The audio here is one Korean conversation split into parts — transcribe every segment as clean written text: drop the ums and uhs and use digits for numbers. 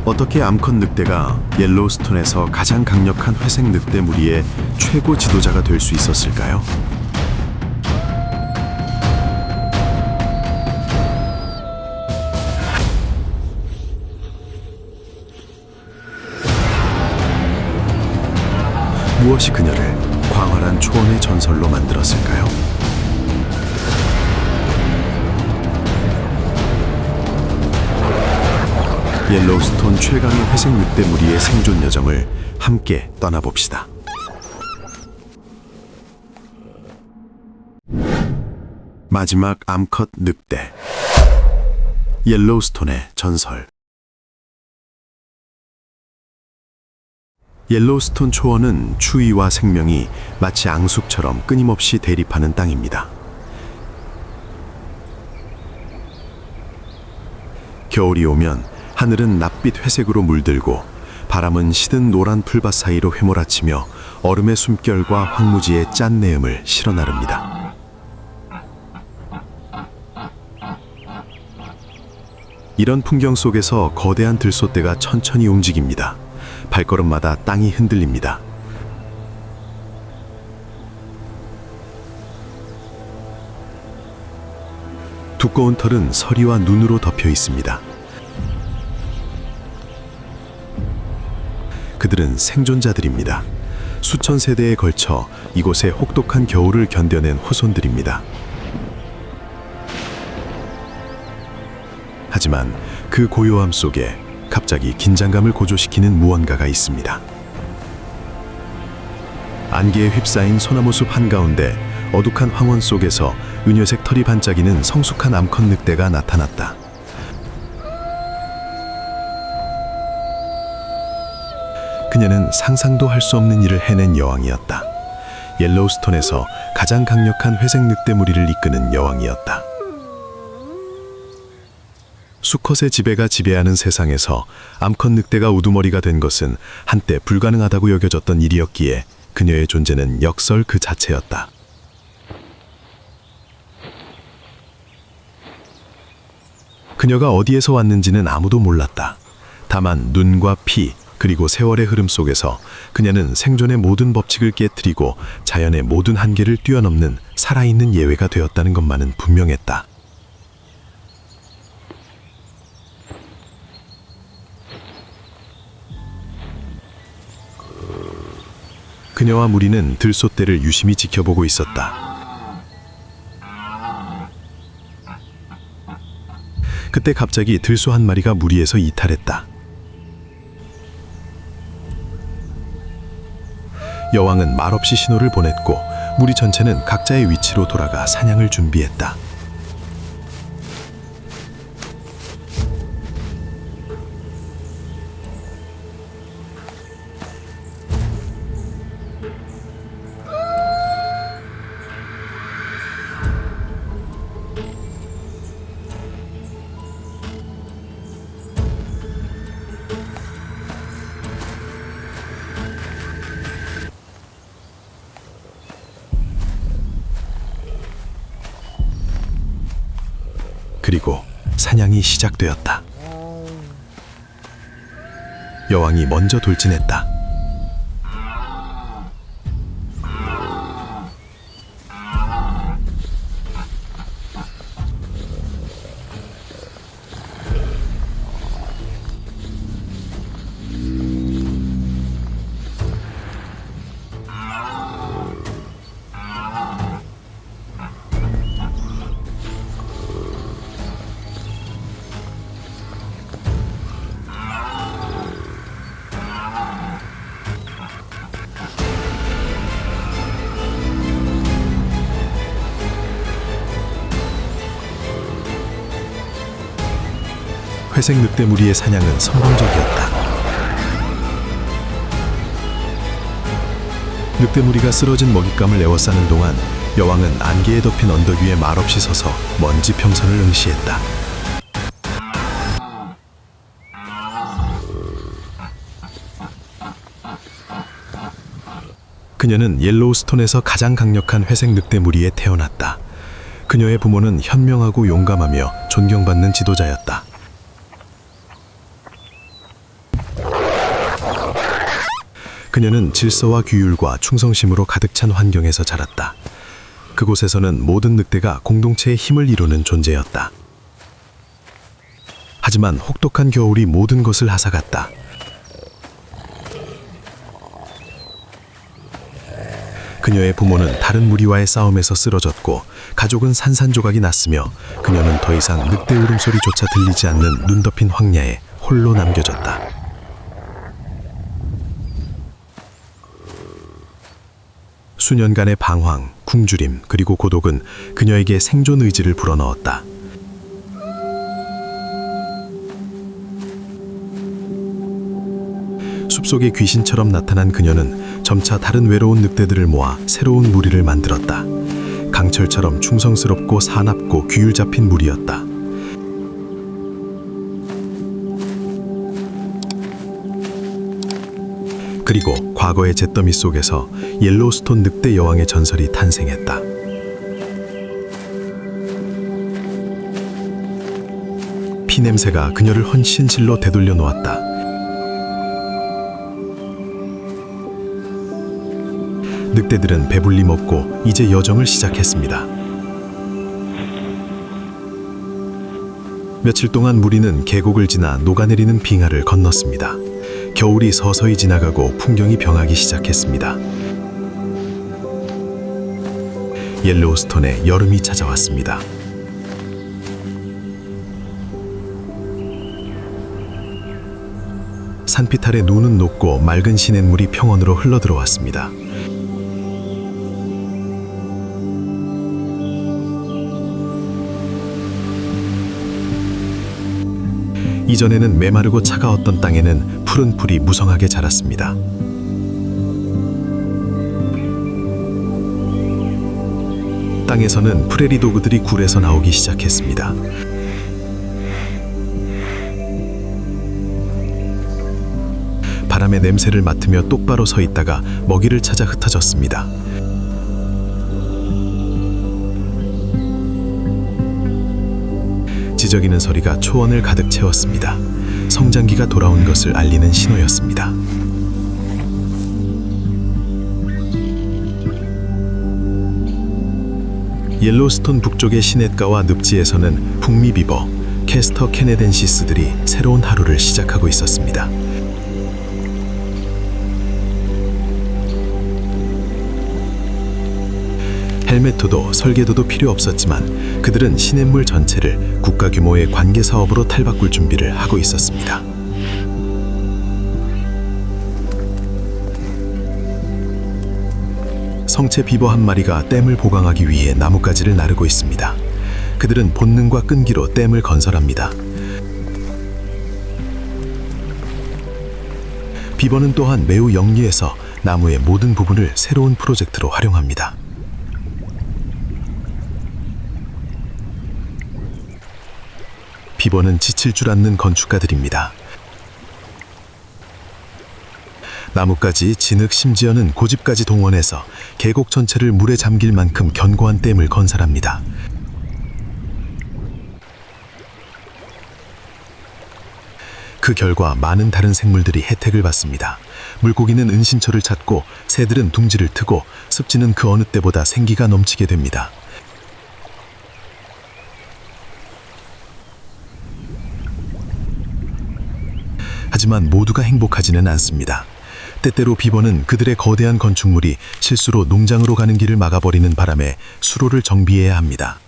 어떻게 암컷 늑대가 옐로우스톤에서 가장 강력한 회색 늑대 무리의 최고 지도자가 될 수 있었을까요? 무엇이 그녀를 광활한 초원의 전설로 만들었을까요? 옐로우스톤 최강의 회색 늑대 무리의 생존 여정을 함께 떠나봅시다. 마지막 암컷 늑대, 옐로우스톤의 전설. 옐로우스톤 초원은 추위와 생명이 마치 앙숙처럼 끊임없이 대립하는 땅입니다. 겨울이 오면 하늘은 낯빛 회색으로 물들고 바람은 시든 노란 풀밭 사이로 휘몰아치며 얼음의 숨결과 황무지의 짠 내음을 실어 나릅니다. 이런 풍경 속에서 거대한 들소떼가 천천히 움직입니다. 발걸음마다 땅이 흔들립니다. 두꺼운 털은 서리와 눈으로 덮여 있습니다. 그들은 생존자들입니다. 수천 세대에 걸쳐 이곳의 혹독한 겨울을 견뎌낸 후손들입니다. 하지만 그 고요함 속에 갑자기 긴장감을 고조시키는 무언가가 있습니다. 안개에 휩싸인 소나무 숲 한가운데 어둑한 황원 속에서 은여색 털이 반짝이는 성숙한 암컷 늑대가 나타났다. 그녀는 상상도 할 수 없는 일을 해낸 여왕이었다. 옐로우스톤에서 가장 강력한 회색 늑대 무리를 이끄는 여왕이었다. 수컷의 지배가 지배하는 세상에서 암컷 늑대가 우두머리가 된 것은 한때 불가능하다고 여겨졌던 일이었기에 그녀의 존재는 역설 그 자체였다. 그녀가 어디에서 왔는지는 아무도 몰랐다. 다만 눈과 피, 그리고 세월의 흐름 속에서 그녀는 생존의 모든 법칙을 깨트리고 자연의 모든 한계를 뛰어넘는 살아있는 예외가 되었다는 것만은 분명했다. 그녀와 무리는 들소떼를 유심히 지켜보고 있었다. 그때 갑자기 들소 한 마리가 무리에서 이탈했다. 여왕은 말없이 신호를 보냈고 무리 전체는 각자의 위치로 돌아가 사냥을 준비했다. 그리고 사냥이 시작되었다. 여왕이 먼저 돌진했다. 회색 늑대 무리의 사냥은 성공적이었다. 늑대 무리가 쓰러진 먹잇감을 에워싸는 동안 여왕은 안개에 덮인 언덕 위에 말없이 서서 먼지 평선을 응시했다. 그녀는 옐로우스톤에서 가장 강력한 회색 늑대 무리에 태어났다. 그녀의 부모는 현명하고 용감하며 존경받는 지도자였다. 그녀는 질서와 규율과 충성심으로 가득 찬 환경에서 자랐다. 그곳에서는 모든 늑대가 공동체의 힘을 이루는 존재였다. 하지만 혹독한 겨울이 모든 것을 앗아갔다. 그녀의 부모는 다른 무리와의 싸움에서 쓰러졌고 가족은 산산조각이 났으며 그녀는 더 이상 늑대 울음소리조차 들리지 않는 눈 덮인 황야에 홀로 남겨졌다. 수년간의 방황, 굶주림, 그리고 고독은 그녀에게 생존 의지를 불어넣었다. 숲속의 귀신처럼 나타난 그녀는 점차 다른 외로운 늑대들을 모아 새로운 무리를 만들었다. 강철처럼 충성스럽고 사납고 규율 잡힌 무리였다. 그리고 과거의 잿더미 속에서 옐로우스톤 늑대 여왕의 전설이 탄생했다. 피냄새가 그녀를 헌신실로 되돌려 놓았다. 늑대들은 배불리 먹고 이제 여정을 시작했습니다. 며칠 동안 무리는 계곡을 지나 녹아내리는 빙하를 건넜습니다. 겨울이 서서히 지나가고 풍경이 변하기 시작했습니다. 옐로우스톤에 여름이 찾아왔습니다. 산빛 아래 눈은 녹고 맑은 시냇물이 평원으로 흘러들어왔습니다. 이전에는 메마르고 차가웠던 땅에는 푸른 풀이 무성하게 자랐습니다. 땅에서는 프레리 도그들이 굴에서 나오기 시작했습니다. 바람의 냄새를 맡으며 똑바로 서 있다가 먹이를 찾아 흩어졌습니다. 지저귀는 소리가 초원을 가득 채웠습니다. 성장기가 돌아온 것을 알리는 신호였습니다. 옐로우스톤 북쪽의 시냇가와 늪지에서는 북미 비버, 캐스터 캐네덴시스들이 새로운 하루를 시작하고 있었습니다. 헬메토도 설계도도 필요 없었지만 그들은 시냇물 전체를 국가 규모의 관계 사업으로 탈바꿀 준비를 하고 있었습니다. 성체 비버 한 마리가 댐을 보강하기 위해 나뭇가지를 나르고 있습니다. 그들은 본능과 끈기로 댐을 건설합니다. 비버는 또한 매우 영리해서 나무의 모든 부분을 새로운 프로젝트로 활용합니다. 비버는 지칠 줄 않는 건축가들입니다. 나뭇가지, 진흙, 심지어는 고집까지 동원해서 계곡 전체를 물에 잠길 만큼 견고한 댐을 건설합니다. 그 결과 많은 다른 생물들이 혜택을 받습니다. 물고기는 은신처를 찾고 새들은 둥지를 트고 습지는 그 어느 때보다 생기가 넘치게 됩니다. 하지만 모두가 행복하지는 않습니다. 때때로 비버는 그들의 거대한 건축물이 실수로 농장으로 가는 길을 막아버리는 바람에 수로를 정비해야 합니다.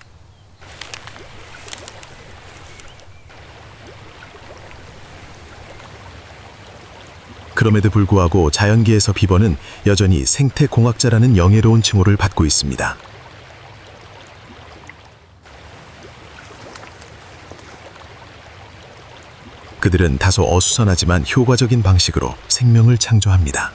그럼에도 불구하고 자연계에서 비버는 여전히 생태공학자라는 영예로운 칭호를 받고 있습니다. 그들은 다소 어수선하지만 효과적인 방식으로 생명을 창조합니다.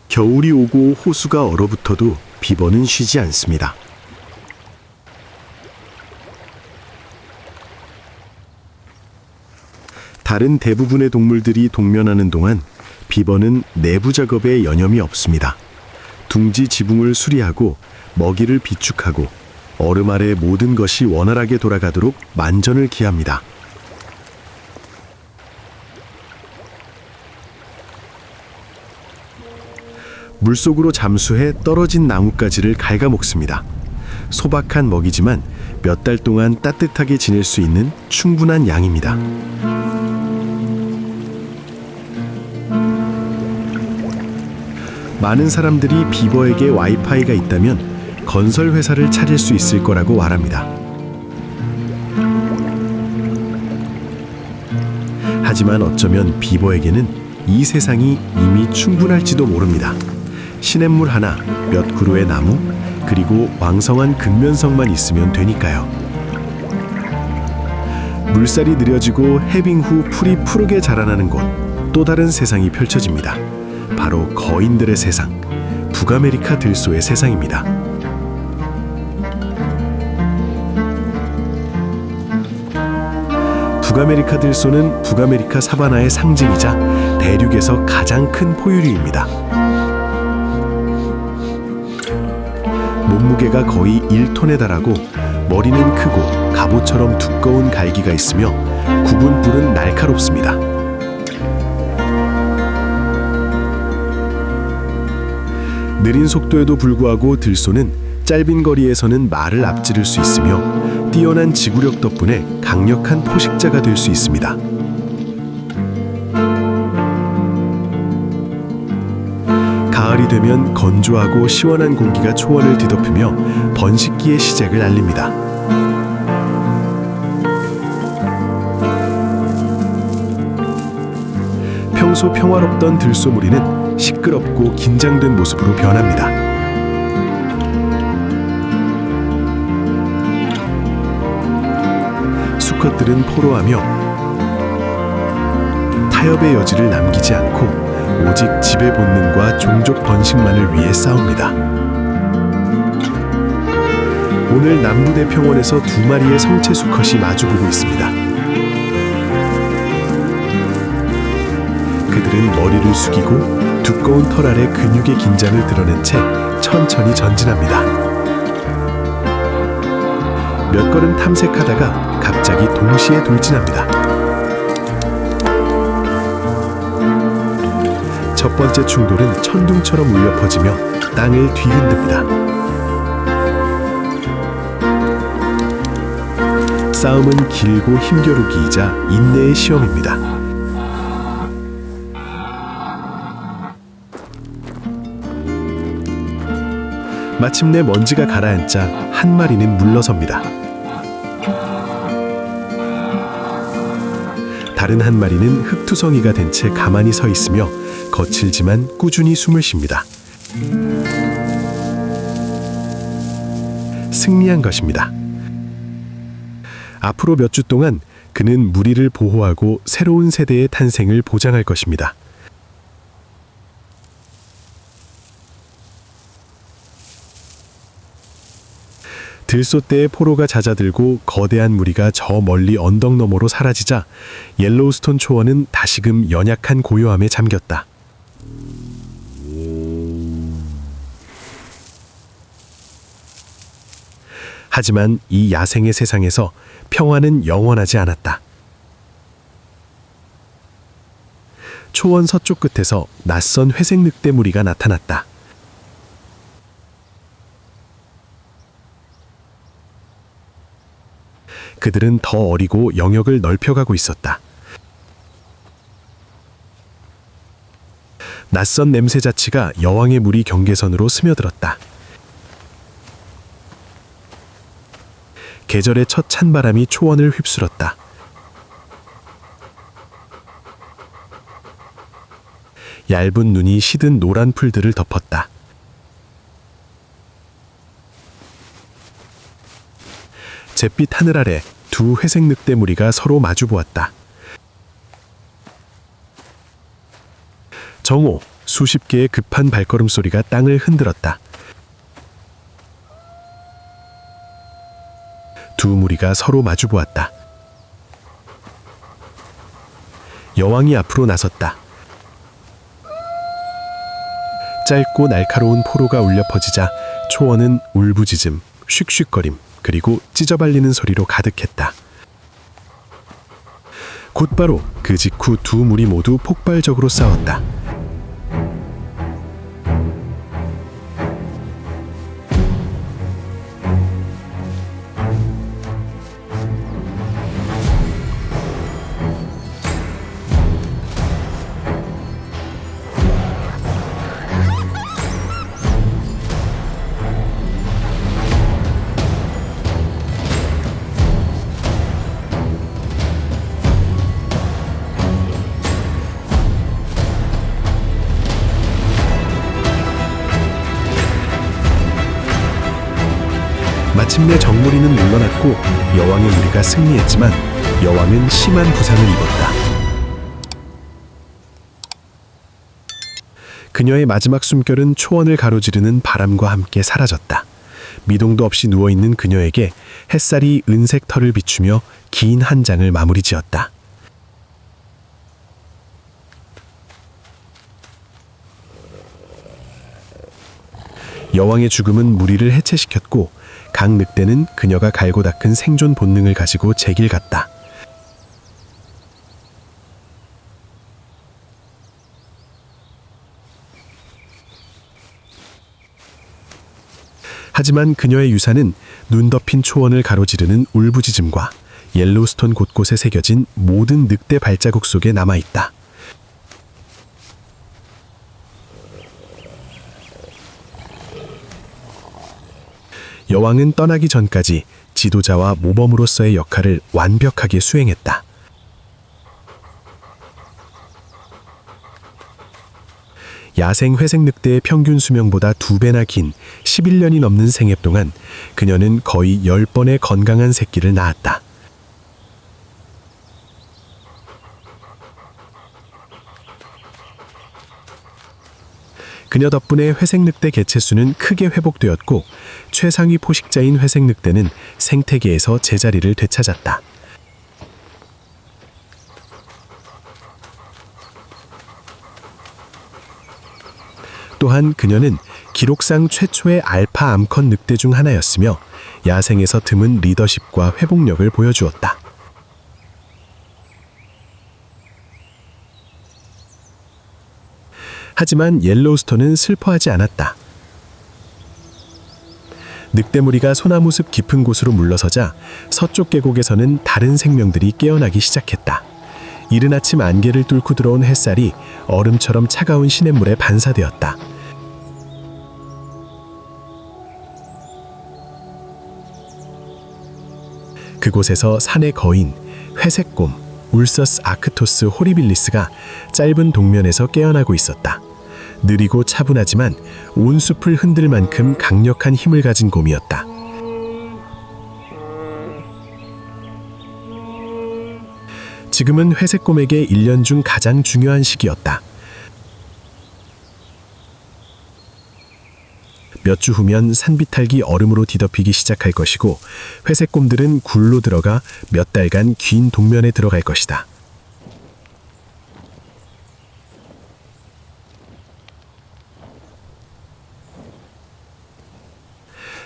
겨울이 오고 호수가 얼어붙어도 비버는 쉬지 않습니다. 다른 대부분의 동물들이 동면하는 동안 비버는 내부 작업에 여념이 없습니다. 둥지 지붕을 수리하고 먹이를 비축하고 얼음 아래 모든 것이 원활하게 돌아가도록 만전을 기합니다. 물속으로 잠수해 떨어진 나뭇가지를 갉아먹습니다. 소박한 먹이지만 몇 달 동안 따뜻하게 지낼 수 있는 충분한 양입니다. 많은 사람들이 비버에게 와이파이가 있다면 건설 회사를 차릴 수 있을 거라고 말합니다. 하지만 어쩌면 비버에게는 이 세상이 이미 충분할지도 모릅니다. 시냇물 하나, 몇 그루의 나무, 그리고 왕성한 근면성만 있으면 되니까요. 물살이 느려지고 해빙 후 풀이 푸르게 자라나는 곳, 또 다른 세상이 펼쳐집니다. 바로 거인들의 세상, 북아메리카 들소의 세상입니다. 북아메리카 들소는 북아메리카 사바나의 상징이자 대륙에서 가장 큰 포유류입니다. 몸무게가 거의 1톤에 달하고 머리는 크고 갑옷처럼 두꺼운 갈기가 있으며 굽은 뿔은 날카롭습니다. 느린 속도에도 불구하고 들소는 짧은 거리에서는 말을 앞지를 수 있으며 뛰어난 지구력 덕분에 강력한 포식자가 될 수 있습니다. 가을이 되면 건조하고 시원한 공기가 초원을 뒤덮으며 번식기의 시작을 알립니다. 평소 평화롭던 들소무리는 시끄럽고 긴장된 모습으로 변합니다. 수컷들은 포로하며 타협의 여지를 남기지 않고 오직 지배 본능과 종족 번식만을 위해 싸웁니다. 오늘 남부대 평원에서 두 마리의 성체 수컷이 마주보고 있습니다. 그들은 머리를 숙이고 두꺼운 털 아래 근육의 긴장을 드러낸 채 천천히 전진합니다. 몇 걸음 탐색하다가 갑자기 동시에 돌진합니다. 첫 번째 충돌은 천둥처럼 울려 퍼지며 땅을 뒤흔듭니다. 싸움은 길고 힘겨루기이자 인내의 시험입니다. 마침내 먼지가 가라앉자 한 마리는 물러섭니다. 다른 한 마리는 흙투성이가 된 채 가만히 서 있으며 거칠지만 꾸준히 숨을 쉽니다. 승리한 것입니다. 앞으로 몇 주 동안 그는 무리를 보호하고 새로운 세대의 탄생을 보장할 것입니다. 들소떼의 포로가 잦아들고 거대한 무리가 저 멀리 언덕 너머로 사라지자 옐로우스톤 초원은 다시금 연약한 고요함에 잠겼다. 하지만 이 야생의 세상에서 평화는 영원하지 않았다. 초원 서쪽 끝에서 낯선 회색 늑대 무리가 나타났다. 그들은 더 어리고 영역을 넓혀가고 있었다. 낯선 냄새 자치가 여왕의 무리 경계선으로 스며들었다. 계절의 첫 찬바람이 초원을 휩쓸었다. 얇은 눈이 시든 노란 풀들을 덮었다. 잿빛 하늘 아래 두 회색 늑대 무리가 서로 마주보았다. 정오, 수십 개의 급한 발걸음 소리가 땅을 흔들었다. 두 무리가 서로 마주보았다. 여왕이 앞으로 나섰다. 짧고 날카로운 포로가 울려 퍼지자 초원은 울부짖음, 슉슉거림, 그리고 찢어발리는 소리로 가득했다. 곧바로 그 직후 두 무리 모두 폭발적으로 싸웠다. 무리는 물러났고 여왕의 무리가 승리했지만 여왕은 심한 부상을 입었다. 그녀의 마지막 숨결은 초원을 가로지르는 바람과 함께 사라졌다. 미동도 없이 누워있는 그녀에게 햇살이 은색 털을 비추며 긴 한 장을 마무리 지었다. 여왕의 죽음은 무리를 해체시켰고 강 늑대는 그녀가 갈고 닦은 생존 본능을 가지고 제길 갔다. 하지만 그녀의 유산은 눈 덮인 초원을 가로지르는 울부짖음과 옐로우스톤 곳곳에 새겨진 모든 늑대 발자국 속에 남아있다. 여왕은 떠나기 전까지 지도자와 모범으로서의 역할을 완벽하게 수행했다. 야생 회색 늑대의 평균 수명보다 2배나 긴 11년이 넘는 생애 동안 그녀는 거의 10번의 건강한 새끼를 낳았다. 그녀 덕분에 회색 늑대 개체수는 크게 회복되었고 최상위 포식자인 회색 늑대는 생태계에서 제자리를 되찾았다. 또한 그녀는 기록상 최초의 알파 암컷 늑대 중 하나였으며 야생에서 드문 리더십과 회복력을 보여주었다. 하지만 옐로우스톤은 슬퍼하지 않았다. 늑대 무리가 소나무 숲 깊은 곳으로 물러서자 서쪽 계곡에서는 다른 생명들이 깨어나기 시작했다. 이른 아침 안개를 뚫고 들어온 햇살이 얼음처럼 차가운 시냇물에 반사되었다. 그곳에서 산의 거인, 회색곰, 울서스 아크토스 호리빌리스가 짧은 동면에서 깨어나고 있었다. 느리고 차분하지만 온 숲을 흔들 만큼 강력한 힘을 가진 곰이었다. 지금은 회색곰에게 1년 중 가장 중요한 시기였다. 몇 주 후면 산비탈기 얼음으로 뒤덮이기 시작할 것이고 회색곰들은 굴로 들어가 몇 달간 긴 동면에 들어갈 것이다.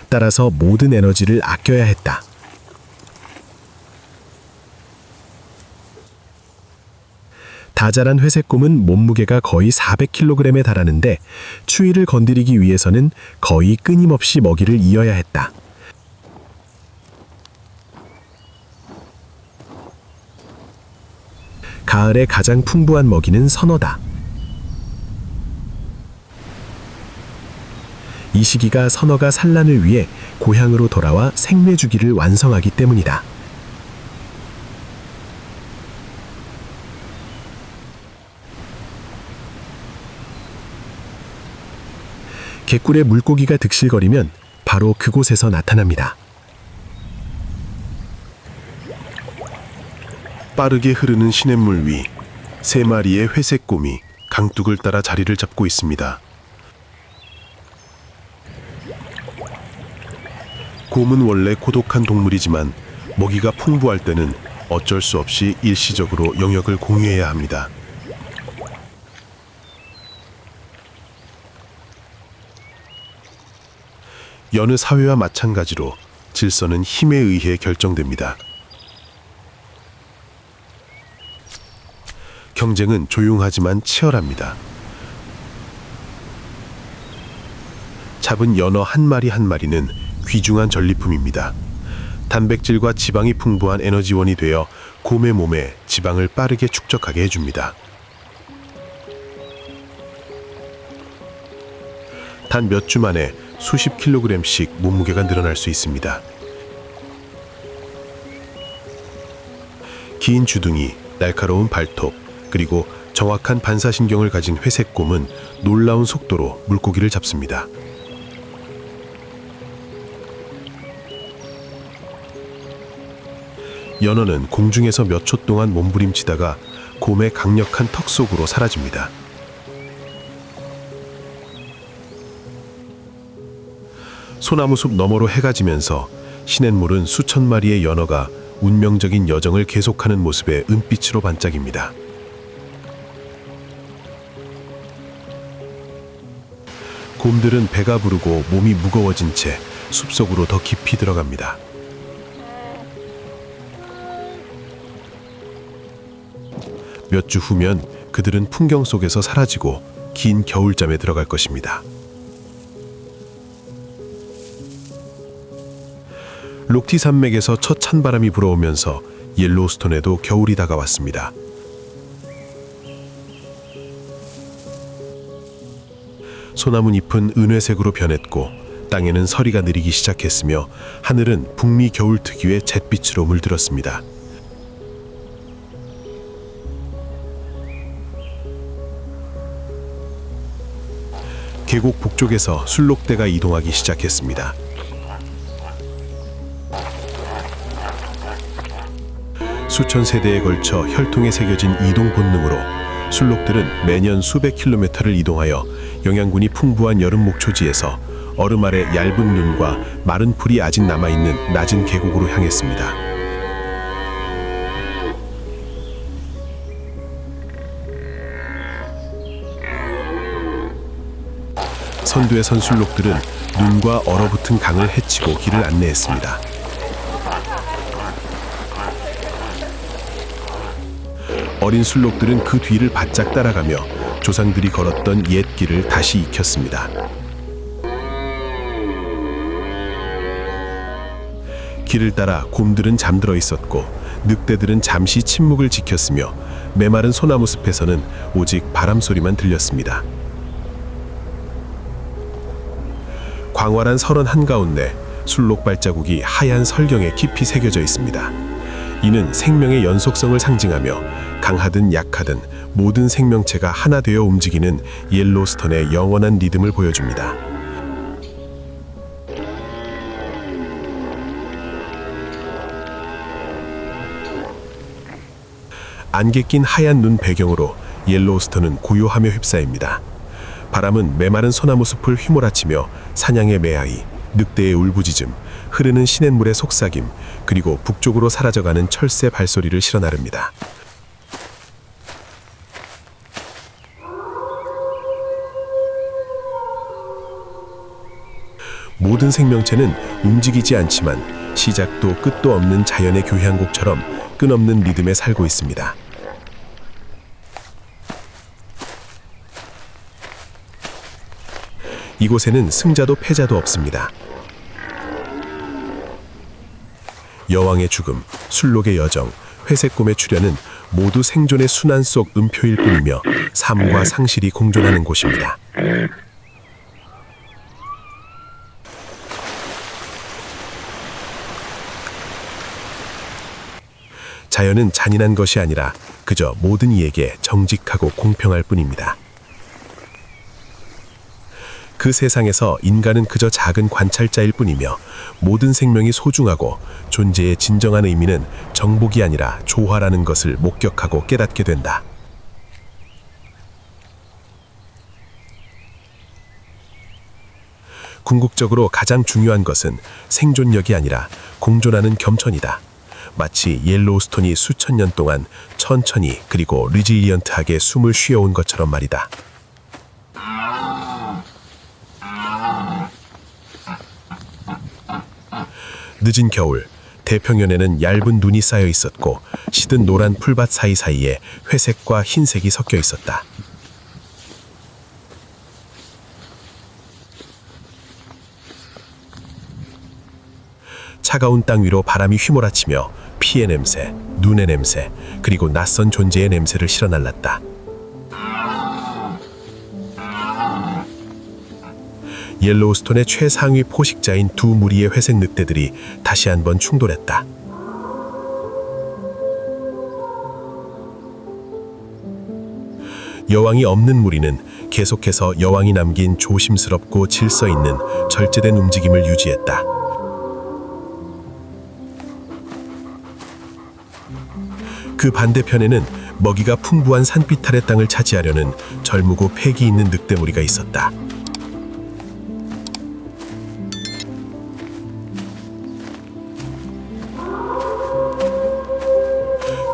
따라서 모든 에너지를 아껴야 했다. 다 자란 회색곰은 몸무게가 거의 400kg에 달하는데 추위를 건드리기 위해서는 거의 끊임없이 먹이를 이어야 했다. 가을에 가장 풍부한 먹이는 선어다. 이 시기가 선어가 산란을 위해 고향으로 돌아와 생매주기를 완성하기 때문이다. 갯굴에 물고기가 득실거리면 바로 그곳에서 나타납니다. 빠르게 흐르는 시냇물 위 3마리의 회색곰이 강둑을 따라 자리를 잡고 있습니다. 곰은 원래 고독한 동물이지만 먹이가 풍부할 때는 어쩔 수 없이 일시적으로 영역을 공유해야 합니다. 여느 사회와 마찬가지로 질서는 힘에 의해 결정됩니다. 경쟁은 조용하지만 치열합니다. 잡은 연어 한 마리 한 마리는 귀중한 전리품입니다. 단백질과 지방이 풍부한 에너지원이 되어 곰의 몸에 지방을 빠르게 축적하게 해줍니다. 단 몇 주 만에 수십 킬로그램씩 몸무게가 늘어날 수 있습니다. 긴 주둥이, 날카로운 발톱, 그리고 정확한 반사신경을 가진 회색곰은 놀라운 속도로 물고기를 잡습니다. 연어는 공중에서 몇 초 동안 몸부림치다가 곰의 강력한 턱 속으로 사라집니다. 소나무 숲 너머로 해가 지면서 시냇물은 수천 마리의 연어가 운명적인 여정을 계속하는 모습에 은빛으로 반짝입니다. 곰들은 배가 부르고 몸이 무거워진 채 숲속으로 더 깊이 들어갑니다. 몇 주 후면 그들은 풍경 속에서 사라지고 긴 겨울잠에 들어갈 것입니다. 록티 산맥에서 첫 찬바람이 불어오면서 옐로우스톤에도 겨울이 다가왔습니다. 소나무 잎은 은회색으로 변했고 땅에는 서리가 내리기 시작했으며 하늘은 북미 겨울 특유의 잿빛으로 물들었습니다. 계곡 북쪽에서 술록대가 이동하기 시작했습니다. 수천 세대에 걸쳐 혈통에 새겨진 이동 본능으로 술록들은 매년 수백 킬로미터를 이동하여 영양분이 풍부한 여름 목초지에서 얼음 아래 얇은 눈과 마른 풀이 아직 남아있는 낮은 계곡으로 향했습니다. 선두에 선 술록들은 눈과 얼어붙은 강을 헤치고 길을 안내했습니다. 어린 술록들은 그 뒤를 바짝 따라가며 조상들이 걸었던 옛 길을 다시 익혔습니다. 길을 따라 곰들은 잠들어 있었고 늑대들은 잠시 침묵을 지켰으며 메마른 소나무 숲에서는 오직 바람 소리만 들렸습니다. 광활한 설원 한가운데 술록 발자국이 하얀 설경에 깊이 새겨져 있습니다. 이는 생명의 연속성을 상징하며 강하든 약하든 모든 생명체가 하나 되어 움직이는 옐로우스톤의 영원한 리듬을 보여줍니다. 안개 낀 하얀 눈 배경으로 옐로우스톤은 고요하며 휩싸입니다. 바람은 메마른 소나무 숲을 휘몰아치며 사냥의 매아이, 늑대의 울부짖음, 흐르는 시냇물의 속삭임, 그리고 북쪽으로 사라져가는 철새 발소리를 실어 나릅니다. 모든 생명체는 움직이지 않지만 시작도 끝도 없는 자연의 교향곡처럼 끝없는 리듬에 살고 있습니다. 이곳에는 승자도 패자도 없습니다. 여왕의 죽음, 술록의 여정, 회색곰의 출현은 모두 생존의 순환 속 음표일 뿐이며 삶과 상실이 공존하는 곳입니다. 자연은 잔인한 것이 아니라 그저 모든 이에게 정직하고 공평할 뿐입니다. 그 세상에서 인간은 그저 작은 관찰자일 뿐이며 모든 생명이 소중하고 존재의 진정한 의미는 정복이 아니라 조화라는 것을 목격하고 깨닫게 된다. 궁극적으로 가장 중요한 것은 생존력이 아니라 공존하는 겸손이다. 마치 옐로우스톤이 수천 년 동안 천천히 그리고 리질리언트하게 숨을 쉬어온 것처럼 말이다. 늦은 겨울, 대평연에는 얇은 눈이 쌓여 있었고 시든 노란 풀밭 사이사이에 회색과 흰색이 섞여 있었다. 차가운 땅 위로 바람이 휘몰아치며 피의 냄새, 눈의 냄새, 그리고 낯선 존재의 냄새를 실어날랐다. 옐로우스톤의 최상위 포식자인 두 무리의 회색 늑대들이 다시 한번 충돌했다. 여왕이 없는 무리는 계속해서 여왕이 남긴 조심스럽고 질서 있는 절제된 움직임을 유지했다. 그 반대편에는 먹이가 풍부한 산비탈의 땅을 차지하려는 젊고 패기 있는 늑대 무리가 있었다.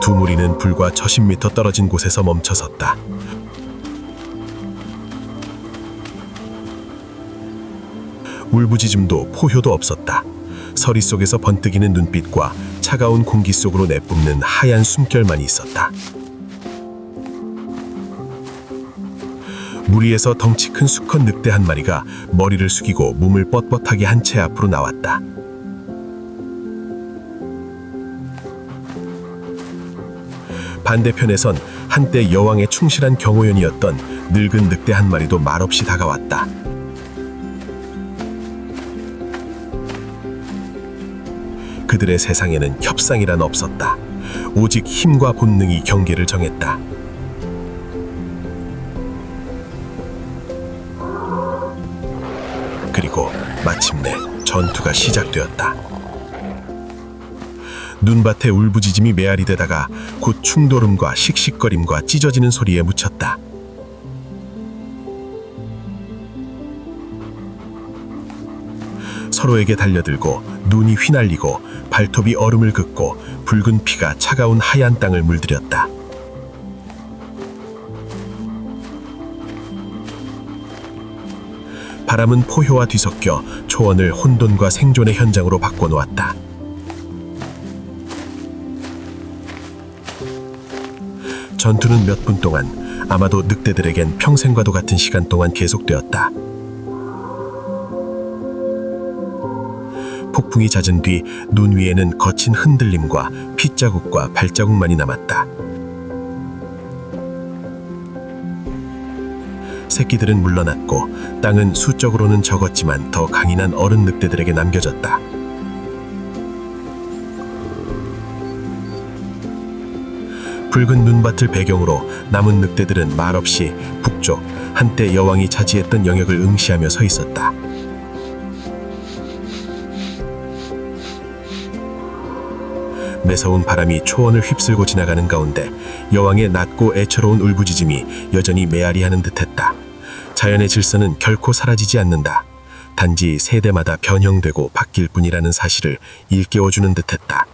두 무리는 불과 저십 미터 떨어진 곳에서 멈춰섰다. 울부짖음도 포효도 없었다. 서리 속에서 번뜩이는 눈빛과 차가운 공기 속으로 내뿜는 하얀 숨결만 있었다. 무리에서 덩치 큰 수컷 늑대 한 마리가 머리를 숙이고 몸을 뻣뻣하게 한 채 앞으로 나왔다. 반대편에선 한때 여왕의 충실한 경호원이었던 늙은 늑대 한 마리도 말없이 다가왔다. 그들의 세상에는 협상이란 없었다. 오직 힘과 본능이 경계를 정했다. 그리고 마침내 전투가 시작되었다. 눈밭에 울부짖음이 메아리 되다가 곧 충돌음과 씩씩거림과 찢어지는 소리에 묻혔다. 서로에게 달려들고 눈이 휘날리고 발톱이 얼음을 긋고 붉은 피가 차가운 하얀 땅을 물들였다. 바람은 포효와 뒤섞여 초원을 혼돈과 생존의 현장으로 바꿔놓았다. 전투는 몇 분 동안, 아마도 늑대들에겐 평생과도 같은 시간 동안 계속되었다. 폭풍이 잦은 뒤 눈 위에는 거친 흔들림과 핏자국과 발자국만이 남았다. 새끼들은 물러났고 땅은 수적으로는 적었지만 더 강인한 어른 늑대들에게 남겨졌다. 붉은 눈밭을 배경으로 남은 늑대들은 말없이 북쪽 한때 여왕이 차지했던 영역을 응시하며 서 있었다. 매서운 바람이 초원을 휩쓸고 지나가는 가운데 여왕의 낮고 애처로운 울부짖음이 여전히 메아리하는 듯했다. 자연의 질서는 결코 사라지지 않는다. 단지 세대마다 변형되고 바뀔 뿐이라는 사실을 일깨워주는 듯했다.